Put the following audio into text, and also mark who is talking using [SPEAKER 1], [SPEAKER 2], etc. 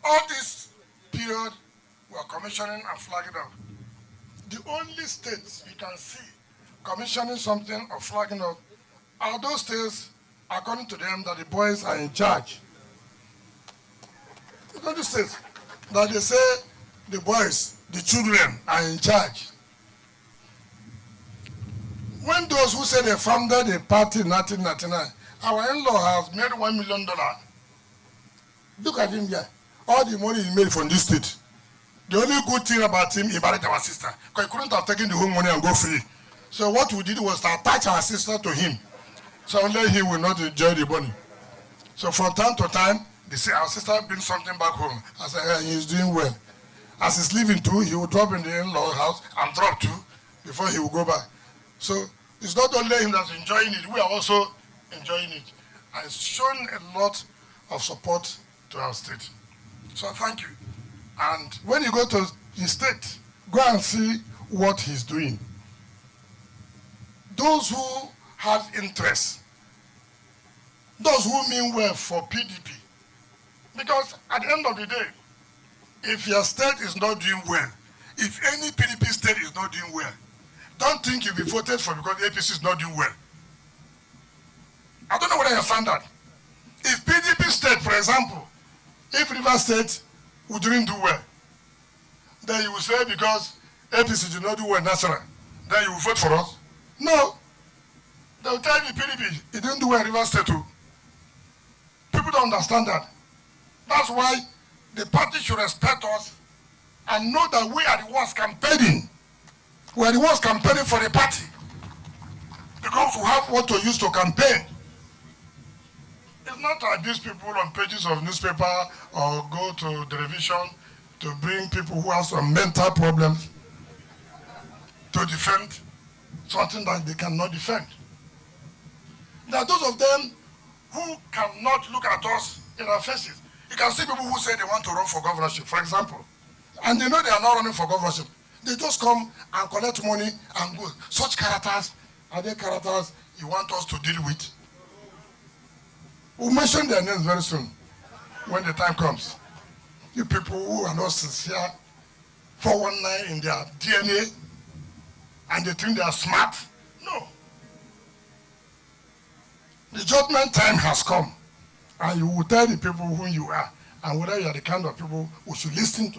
[SPEAKER 1] All this period, we are commissioning and flagging up. The only states you can see commissioning something or flagging up are those states, according to them, that the boys are in charge. The only states that they say the boys, the children, are in charge. When those who say they founded a party in 1999, our in-law has made $1 million. Look at him here. All the money he made from this state. The only good thing about him, he married our sister. Because he couldn't have taken the whole money and go free. So what we did was to attach our sister to him. So only he will not enjoy the money. So from time to time, they say our sister brings something back home. I said, hey, he's doing well. As he's leaving too, he will drop in the in-law house and drop too before he will go back. So it's not only him that's enjoying it, we are also enjoying it. And it's shown a lot of support to our state. So thank you. And when you go to the state, go and see what he's doing. Those who have interest, those who mean well for PDP, because at the end of the day, if your state is not doing well, if any PDP state is not doing well, don't think you'll be voted for because the APC is not doing well. I don't know whether you understand that. If PDP state, for example, if River State we didn't do well, then you will say because APC did not do well national, then you will vote for us? No. They will tell you PDP, it didn't do well in River State too. People don't understand that. That's why the party should respect us and know that we are the ones campaigning. We are the ones campaigning for the party. Because we have what to use to campaign. It's not like these people on pages of newspaper or go to television to bring people who have some mental problems to defend something that they cannot defend. There are those of them who cannot look at us in our faces. You can see people who say they want to run for governorship, for example, and they know they are not running for governorship. They just come and collect money and go. Such characters, are they characters you want us to deal with? We'll mention their names very soon, when the time comes. You people who are not sincere, 419 in their DNA, and they think they are smart. No. The judgment time has come, and you will tell the people who you are, and whether you are the kind of people we should listen to.